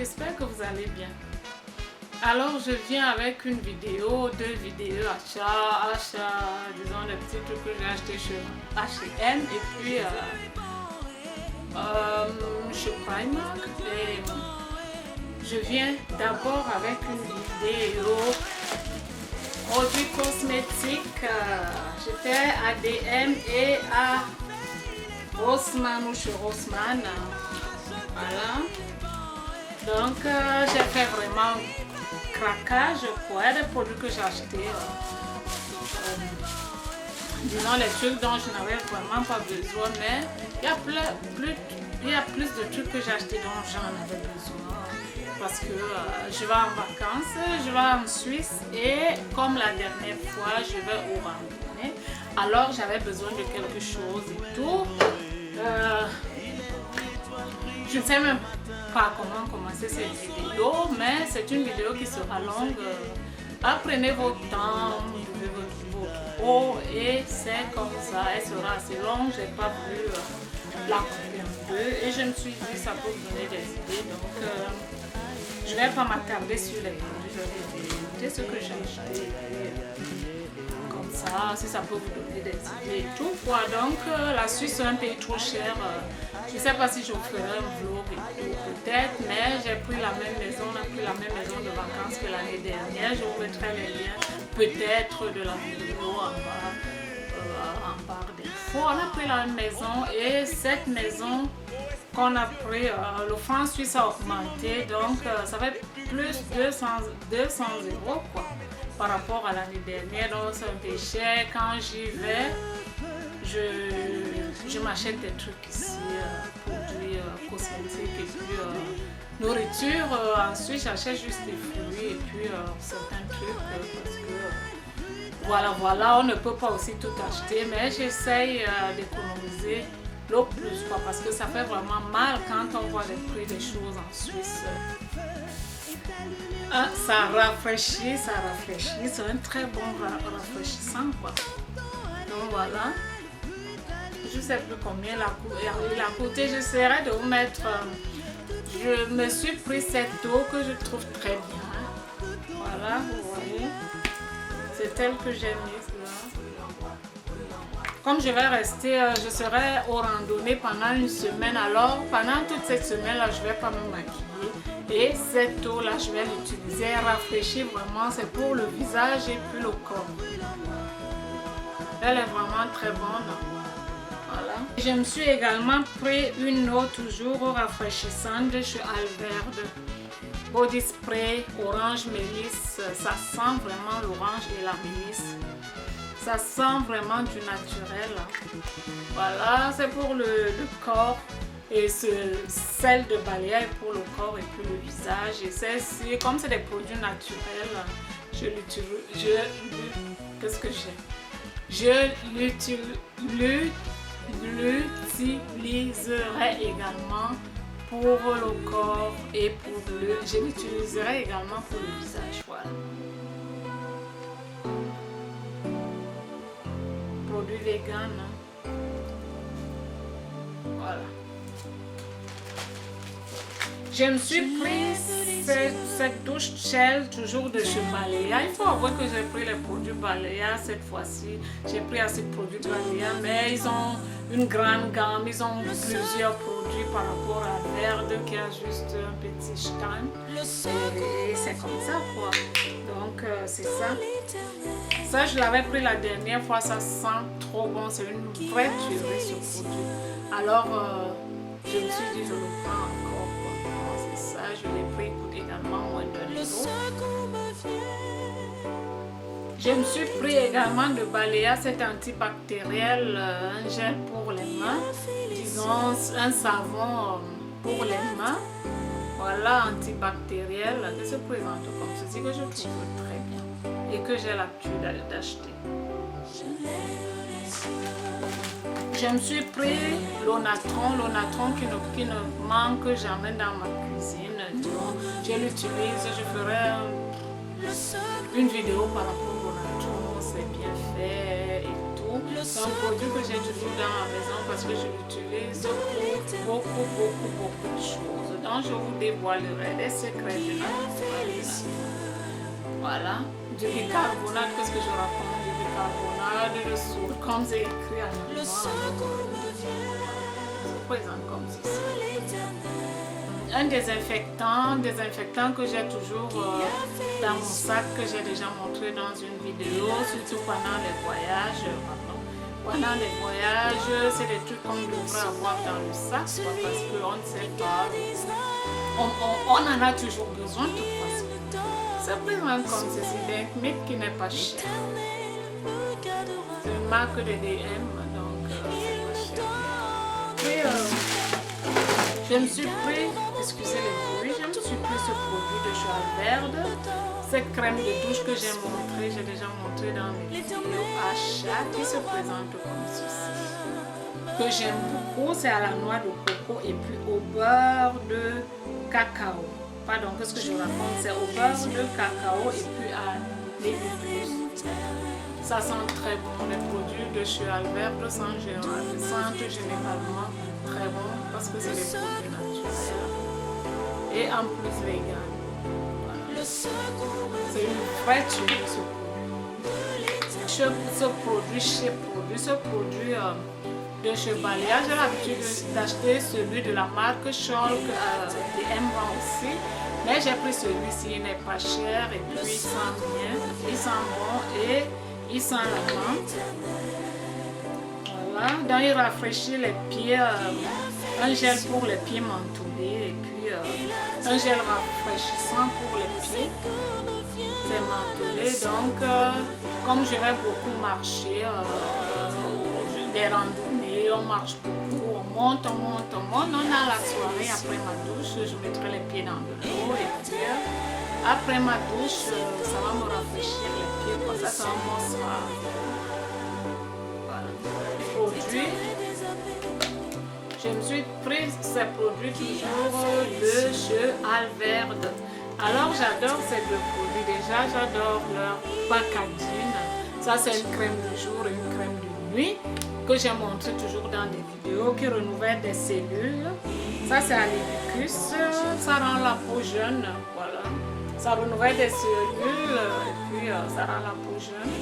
j'espère que vous allez bien. Alors je viens avec une vidéo, 2 vidéos achat, disons des petits trucs que j'ai acheté chez H&M et puis chez Primark. Et je viens d'abord avec une vidéo produits cosmétiques. J'étais à DM et à Rossmann ou chez Rossmann. Voilà. Donc j'ai fait vraiment craquage pour des produits que j'ai achetés. Disons les trucs dont je n'avais vraiment pas besoin, mais il y a plus de trucs que j'ai achetés dont j'en avais besoin. Parce que je vais en vacances, je vais en Suisse et comme la dernière fois, je vais au randonnée. Alors j'avais besoin de quelque chose et tout. Je ne sais même pas comment commencer cette vidéo, mais c'est une vidéo qui sera longue. Prenez votre temps, buvez votre eau et c'est comme ça, elle sera assez longue. J'ai pas voulu la couper un peu et je me suis dit ça peut vous donner des idées. Donc je ne vais pas m'attarder sur les produits, je vais vous écouter ce que j'ai acheté. Comme ça, si ça peut vous donner des idées et tout. Voilà, donc la Suisse est un pays trop cher. Je ne sais pas si je vous ferai un vlog et tout, peut-être, mais j'ai pris la même maison, on a pris la même maison de vacances que l'année dernière. Je vous mettrai les liens peut-être de la vidéo en barre d'infos. On a pris la même maison et cette maison qu'on a pris, le franc suisse a augmenté, donc ça fait plus 200 € quoi, par rapport à l'année dernière, donc c'est un peu cher. Quand j'y vais, je m'achète des trucs ici, produits cosmétiques et puis nourriture. Ensuite j'achète juste des fruits et puis certains trucs parce que voilà, on ne peut pas aussi tout acheter, mais j'essaye d'économiser le plus quoi, parce que ça fait vraiment mal quand on voit les prix des choses en Suisse. Ça rafraîchit, c'est un très bon rafraîchissant quoi. Donc voilà, je sais plus combien il a coûté. J'essaierai de vous mettre, je me suis pris cette eau que je trouve très bien. Voilà, vous voyez, c'est elle que j'ai mise là. Comme je vais rester, je serai au randonnée pendant une semaine, alors pendant toute cette semaine là je vais pas me maquiller et cette eau là je vais l'utiliser. Elle rafraîchit vraiment, c'est pour le visage et puis le corps. Elle est vraiment très bonne. Voilà. Je me suis également pris une eau toujours rafraîchissante de chez Alverde. Body spray orange mélisse, ça sent vraiment l'orange et la mélisse. Ça sent vraiment du naturel. Voilà, c'est pour le corps et celle de balayage pour le corps et puis le visage. Et celle-ci, comme c'est des produits naturels, je l'utiliserai également pour le corps et je l'utiliserai également pour le visage. Voilà. Produit vegan. Voilà. Je me suis pris cette douche Shell toujours de chez Balea. Il faut avouer que j'ai pris les produits Balea cette fois-ci. J'ai pris assez de produits Balea, mais ils ont une grande gamme. Ils ont plusieurs produits par rapport à Verde qui a juste un petit stand. Et c'est comme ça quoi. Donc c'est ça. Ça je l'avais pris la dernière fois, ça sent trop bon. C'est une vraie tuerie ce produit. Alors je me suis dit je le prends encore quoi. C'est ça, je l'ai pris, il coûte également moins de €. Je me suis pris également de Balea cet antibactériel, un gel pour les mains, disons un savon pour les mains. Voilà, antibactériel, qui se présente comme ceci, que je trouve très bien et que j'ai l'habitude d'acheter. Je me suis pris l'Onatron qui ne manque jamais dans ma cuisine. Donc, je l'utilise, je ferai une vidéo par rapport au Onatron, c'est bien fait et tout. C'est un produit que j'ai toujours dans ma maison parce que je l'utilise pour beaucoup de choses. Donc je vous dévoilerai des secrets de la bicarbonate. Voilà, du bicarbonate, qu'est-ce que je raconte? Du bicarbonate de soude, comme c'est écrit à l'avant. Je présente comme ceci. Un désinfectant que j'ai toujours dans mon sac, que j'ai déjà montré dans une vidéo, surtout pendant les voyages. Pendant les voyages, c'est des trucs qu'on devrait avoir dans le sac, parce qu'on ne sait pas. On en a toujours besoin de toute façon. C'est présent comme ceci, d'un mythe qui n'est pas cher. C'est une marque de DM, donc c'est pas cher. Puis, je me suis pris, excusez les bruits, je me suis pris ce produit de chez Alverde, cette crème de douche que j'ai déjà montré dans mes vidéos achats, qui se présente comme ceci. Que j'aime beaucoup, c'est à la noix de coco et puis au beurre de cacao. Pardon, qu'est-ce que je raconte? C'est au beurre de cacao et puis à l'hibiscus. Ça sent très bon. Les produits de chez Alverde sentent généralement très bon parce que c'est des produits naturels et en plus vegan. Voilà. C'est une vraie tuerie ce produit. Ce produit de chez Balea, j'ai l'habitude d'acheter celui de la marque Scholl et M20 aussi, mais j'ai pris celui-ci, il n'est pas cher et puis il sent bien, il sent bon et il sent la menthe. Voilà, donc il rafraîchit les pieds, un gel pour les pieds mentholés et puis un gel rafraîchissant pour les pieds. C'est mentholé, donc comme je vais beaucoup marcher, des randonnées, on marche beaucoup, on monte, on a la soirée après ma douche, je mettrai les pieds dans de l'eau et puis après ma douche, ça va me rafraîchir les pieds, comme ça, c'est un bon soir. Voilà. Produit. Je me suis pris ces produits toujours de chez Alverde. Alors j'adore ces deux produits, déjà j'adore leur packaging. Ça c'est une crème de jour et une crème de nuit que j'ai montré toujours dans des vidéos qui renouvellent des cellules. Ça c'est à l'hibiscus, ça rend la peau jeune, voilà. Ça renouvelle des cellules et puis ça rend la peau jeune.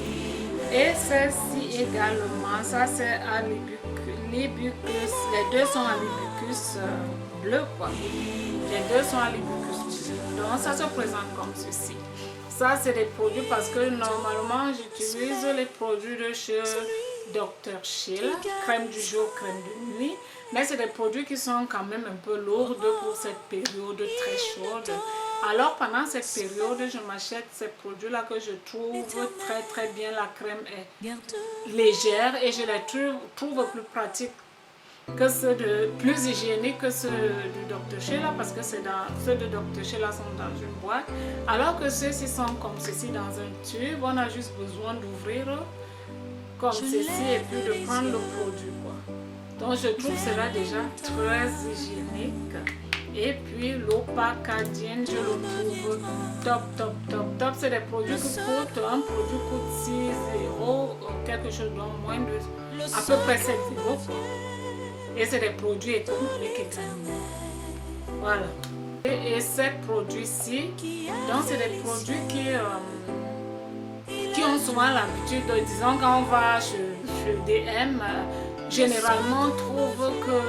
Et celle-ci également, ça c'est à l'hibiscus, les deux sont à l'hibiscus bleu quoi. Les deux sont à l'hibiscus bleu. Donc ça se présente comme ceci. Ça c'est des produits parce que normalement j'utilise les produits de chez Dr. Schill, crème du jour, crème de nuit, mais c'est des produits qui sont quand même un peu lourds pour cette période très chaude. Alors pendant cette période, je m'achète ces produits-là que je trouve très bien. La crème est légère et je les trouve plus pratiques que ceux plus hygiéniques que ceux du Dr. Schill parce que ceux de Dr. Schill sont dans une boîte, alors que ceux-ci sont comme ceci dans un tube. On a juste besoin d'ouvrir comme ceci et puis de prendre le produit quoi. Donc je trouve cela déjà très hygiénique et puis le packaging je le trouve top. C'est des produits qui coûtent, un produit coûte 6 € quelque chose donc moins de à peu près 7 € et c'est des produits économiques également. Voilà. Et ces produits-ci, donc c'est des produits qui ont souvent l'habitude, disons quand on va chez DM, généralement on trouve que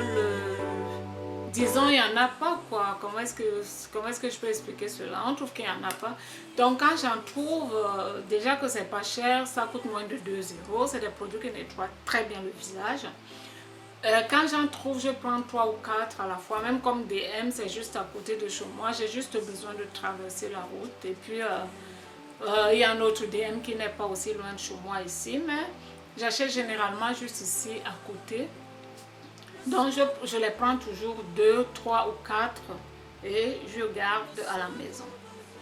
disons il n'y en a pas quoi, comment est-ce que je peux expliquer cela, on trouve qu'il n'y en a pas, donc quand j'en trouve, déjà que c'est pas cher, ça coûte moins de 2 €, c'est des produits qui nettoient très bien le visage. Quand j'en trouve, je prends 3 ou 4 à la fois, même comme DM, c'est juste à côté de chez moi, j'ai juste besoin de traverser la route et puis il y a un autre DM qui n'est pas aussi loin de chez moi ici, mais j'achète généralement juste ici à côté. Donc je les prends toujours 2, 3 ou 4 et je garde à la maison.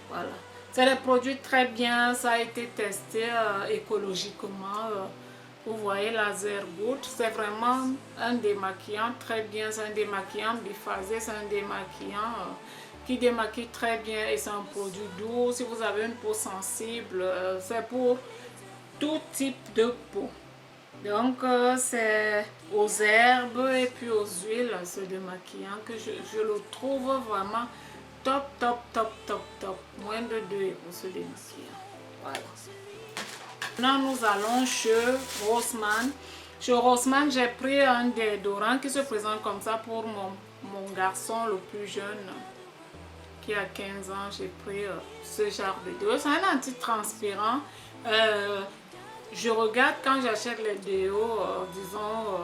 Voilà. C'est des produits très bien, ça a été testé écologiquement. Vous voyez laser good, c'est vraiment un démaquillant très bien, c'est un démaquillant biphasé, c'est un démaquillant qui démaquille très bien et c'est un produit doux. Si vous avez une peau sensible, c'est pour tout type de peau. Donc c'est aux herbes et puis aux huiles, ce démaquillant que je le trouve vraiment top, top, top, top, top. Moins de 2 € ce démaquillant. Voilà. Maintenant nous allons chez Rossmann. Chez Rossmann, j'ai pris un déodorant qui se présente comme ça pour mon garçon le plus jeune qui a 15 ans. J'ai pris ce genre de déodorant. C'est un anti-transpirant. Je regarde quand j'achète les déos, disons,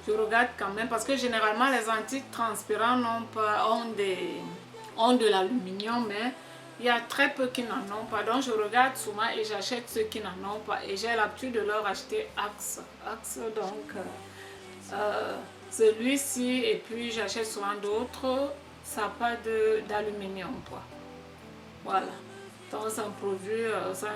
je regarde quand même parce que généralement les antitranspirants ont de l'aluminium, mais il y a très peu qui n'en ont pas. Donc je regarde souvent et j'achète ceux qui n'en ont pas. Et j'ai l'habitude de leur acheter Axe. Donc celui-ci, et puis j'achète souvent d'autres, ça n'a pas d'aluminium, quoi. Voilà. Donc c'est un produit, c'est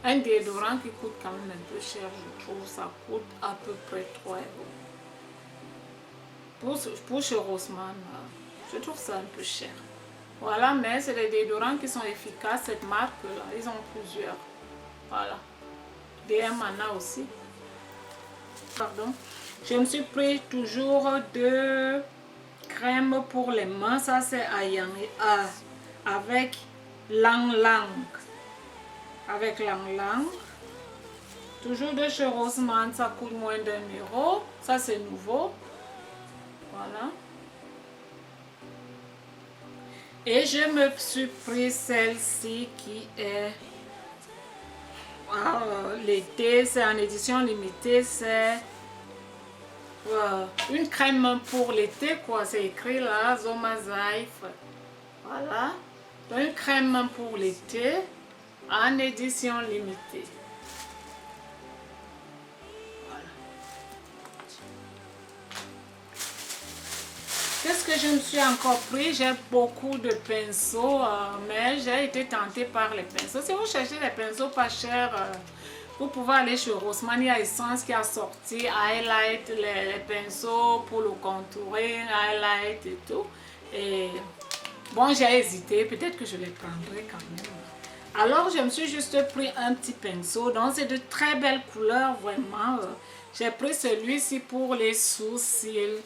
un déodorant qui coûte quand même un peu cher, je trouve. Ça coûte à peu près 3 €. Pour chez Rossmann, je trouve ça un peu cher. Voilà, mais c'est des déodorants qui sont efficaces. Cette marque-là, ils ont plusieurs. Voilà. DM en a aussi. Pardon. Je me suis pris toujours de crème pour les mains. Ça, c'est avec Lang Lang. Avec Lang Lang. Toujours de chez Rossmann, ça coûte moins d'1 €. Ça, c'est nouveau. Voilà. Et je me suis pris celle-ci qui est l'été. C'est en édition limitée. C'est une crème pour l'été, quoi. C'est écrit là, Zomazaif. Voilà. Une crème pour l'été en édition limitée. Voilà. Qu'est-ce que je me suis encore pris? J'ai beaucoup de pinceaux, mais j'ai été tentée par les pinceaux. Si vous cherchez des pinceaux pas chers, vous pouvez aller chez Rossmann. Il y a Essence qui a sorti highlight, les pinceaux pour le contouring, highlight et tout. Et bon, j'ai hésité, peut-être que je les prendrai quand même. Alors, je me suis juste pris un petit pinceau. Donc, c'est de très belles couleurs, vraiment. J'ai pris celui-ci pour les sourcils.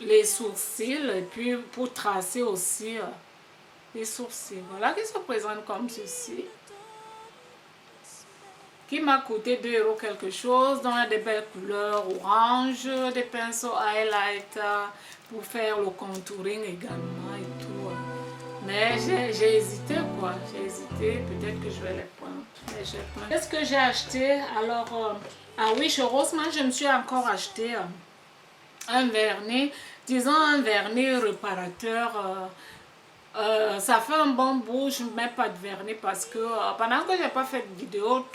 Et puis pour tracer aussi les sourcils. Voilà, qui se présente comme ceci. Qui m'a coûté 2 € quelque chose. Donc, il y a des belles couleurs orange, des pinceaux highlighter pour faire le contouring également et tout. Mais j'ai hésité, quoi. J'ai hésité, peut-être que je vais les prendre. Qu'est-ce que j'ai acheté? Alors, ah oui, chez Rossmann, je me suis encore acheté un vernis. Disons un vernis réparateur. Ça fait un bon bout, je ne mets pas de vernis parce que pendant que je n'ai pas fait de vidéo,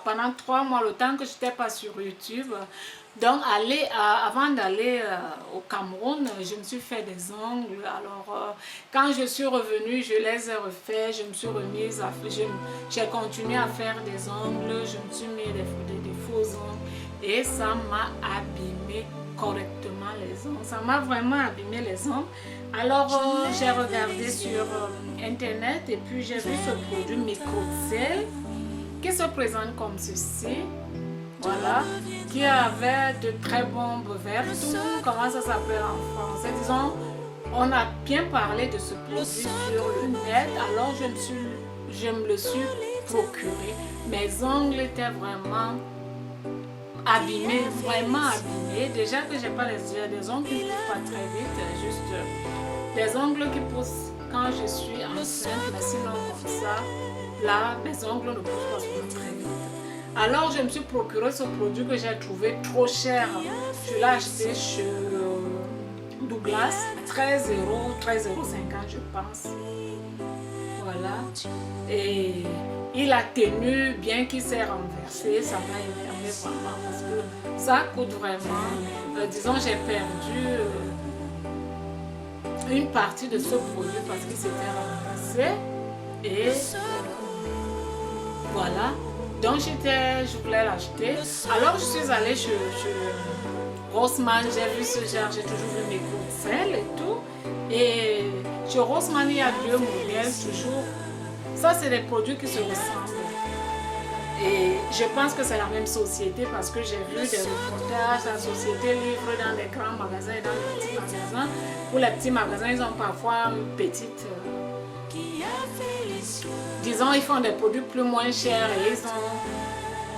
pendant 3 mois, le temps que je n'étais pas sur YouTube, donc avant d'aller au Cameroun, je me suis fait des ongles. Alors quand je suis revenue, je les ai refaits, je me suis remise à j'ai continué à faire des ongles, je me suis mis des faux ongles et ça m'a abîmé correctement les ongles. Ça m'a vraiment abîmé les ongles. Alors j'ai regardé sur internet et puis j'ai vu ce produit Microcell qui se présente comme ceci. Voilà, qui avait de très bombes vertes. Comment ça s'appelle en français? Disons, on a bien parlé de ce produit sur le net. Alors je me le suis procuré. Mes ongles étaient vraiment abîmés, vraiment abîmés. Déjà que j'ai pas des ongles qui ne poussent pas très vite, juste des ongles qui poussent quand je suis enceinte, mais sinon comme ça, là, mes ongles ne poussent pas très vite. Alors je me suis procuré ce produit que j'ai trouvé trop cher. Je l'ai acheté chez Douglas, 13 €, 13,50 € je pense. Voilà. Et il a tenu, bien qu'il s'est renversé, ça m'a énervé vraiment parce que ça coûte vraiment. Disons, j'ai perdu une partie de ce produit parce qu'il s'était renversé. Et voilà. Donc je voulais l'acheter. Alors je suis allée chez Rossmann, j'ai vu ce genre, j'ai toujours vu mes Microcell et tout. Et chez Rossmann, il y a 2 modèles toujours Ça, c'est des produits qui se ressemblent. Et je pense que c'est la même société parce que j'ai vu des reportages, la société livre dans les grands magasins et dans les petits magasins. Pour les petits magasins, ils ont parfois une petite... disons, ils font des produits plus moins chers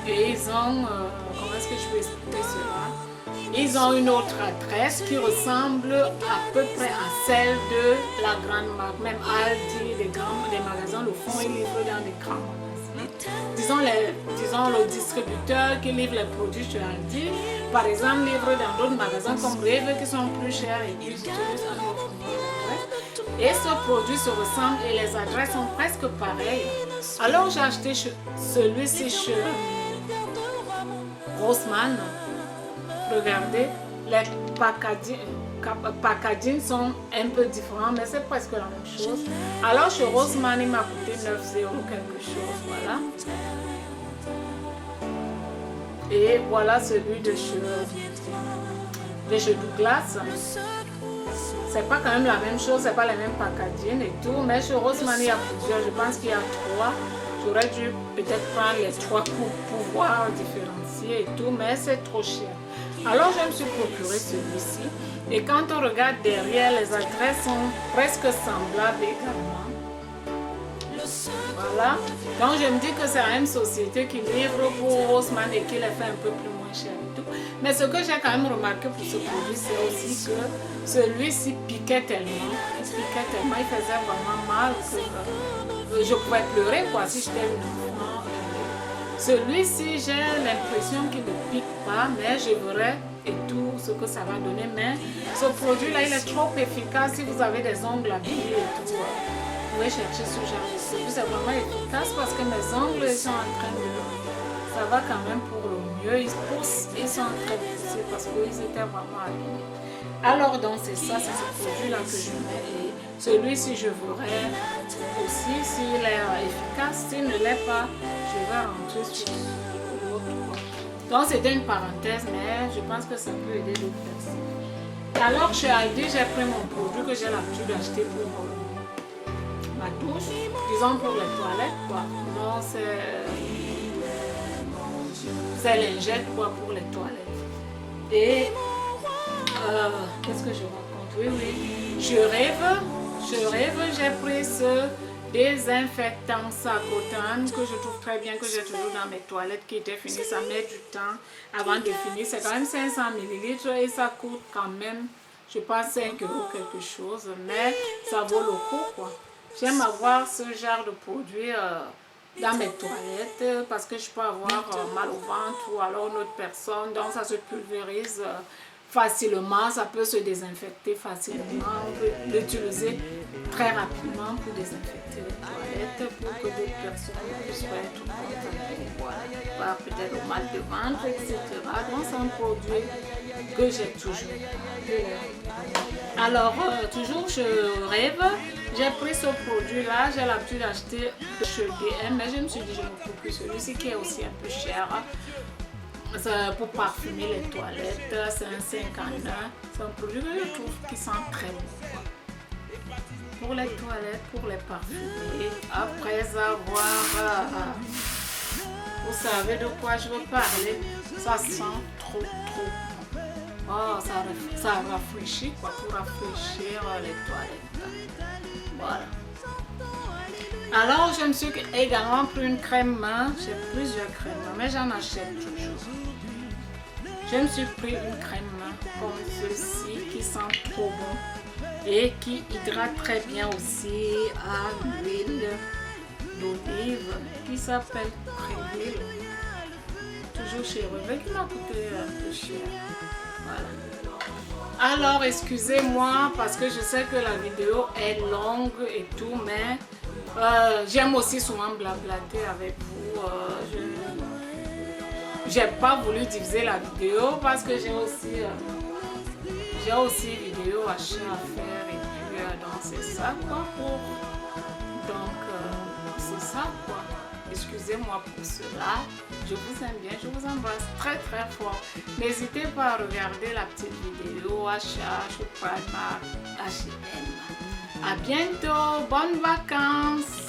et ils ont comment est-ce que je peux expliquer cela? Ils ont une autre adresse qui ressemble à peu près à celle de la grande marque. Même Aldi, les magasins le font, ils livrent dans les grands magasins. Disons le distributeur qui livre les produits chez Aldi, par exemple, livre dans d'autres magasins comme Rêve qui sont plus chers et qui utilisent un autre numéro d'adresse. Et ce produit se ressemble et les adresses sont presque pareilles. Alors j'ai acheté celui-ci chez Rossmann. Regardez, les packaging sont un peu différents, mais c'est presque la même chose. Alors chez Rossmann, il m'a coûté 9 € quelque chose, voilà. Et voilà celui de chez Douglas. C'est pas quand même la même chose, c'est pas les mêmes packaging et tout, mais chez Rossmann, il y a plusieurs, je pense qu'il y a 3. J'aurais dû peut-être prendre les 3 pour pouvoir différencier et tout, mais c'est trop cher. Alors je me suis procuré celui-ci et quand on regarde derrière, les adresses sont presque semblables également. Voilà, donc je me dis que c'est la même société qui livre pour Rossmann et qui les fait un peu plus moins cher et tout. Mais ce que j'ai quand même remarqué pour ce produit, c'est aussi que celui-ci piquait tellement, il faisait vraiment mal que je pouvais pleurer quoi si j'étais une enfant. Celui-ci, j'ai l'impression qu'il ne pique pas, mais je verrai et tout ce que ça va donner. Mais ce produit-là, il est trop efficace si vous avez des ongles abîmés et tout. Vous pouvez chercher ce genre de produit, c'est vraiment efficace parce que mes ongles sont en train de... Ça va quand même pour le mieux, ils poussent, ils sont en train de pousser parce qu'ils étaient vraiment abîmés. Alors donc c'est ça, c'est ce produit-là que je mets et celui-ci je verrai aussi s'il est efficace, s'il ne l'est pas, je vais rentrer sur l'autre. Donc c'était une parenthèse, mais je pense que ça peut aider d'autres personnes. Alors chez Aldi, j'ai pris mon produit que j'ai l'habitude d'acheter pour ma douche, disons pour les toilettes quoi. Non, c'est lingette quoi pour les toilettes. Et qu'est-ce que je raconte? Oui, je rêve, j'ai pris ce désinfectant Sagrotan que je trouve très bien, que j'ai toujours dans mes toilettes qui était fini, ça met du temps avant de finir, c'est quand même 500 ml et ça coûte quand même, je pense 5 € quelque chose, mais ça vaut le coup quoi. J'aime avoir ce genre de produit dans mes toilettes parce que je peux avoir mal au ventre ou alors une autre personne, donc ça se pulvérise facilement, ça peut se désinfecter facilement, on peut l'utiliser très rapidement pour désinfecter les toilettes pour que d'autres personnes puissent être contaminées par peut-être au mal de ventre, etc. Donc c'est un produit que j'ai toujours. Alors toujours je rêve, j'ai pris ce produit là, j'ai l'habitude d'acheter chez DM, mais je me suis dit je me procure celui-ci qui est aussi un peu cher. Pour parfumer les toilettes, c'est un 51. C'est un produit que je trouve qui sent très bon. Pour les toilettes, pour les parfumer, après avoir, vous savez de quoi je veux parler, ça sent trop bon. Oh, ça rafraîchit quoi, pour rafraîchir les toilettes. Voilà. Alors, je me suis également pris une crème main. J'ai plusieurs crèmes main, mais j'en achète toujours. Je me suis pris une crème main comme ceci qui sent trop bon et qui hydrate très bien aussi à l'huile d'olive qui s'appelle Préville. Toujours chez Revêt qui m'a coûté un peu cher. Voilà. Alors, excusez-moi parce que je sais que la vidéo est longue et tout, mais j'aime aussi souvent blablater avec vous. J'ai pas voulu diviser la vidéo parce que j'ai aussi vidéo à faire et puis donc c'est ça quoi c'est ça quoi. Excusez-moi pour cela. Je vous aime bien, je vous embrasse très très fort. N'hésitez pas à regarder la petite vidéo achat chez Primark, H&M. À bientôt, bonnes vacances.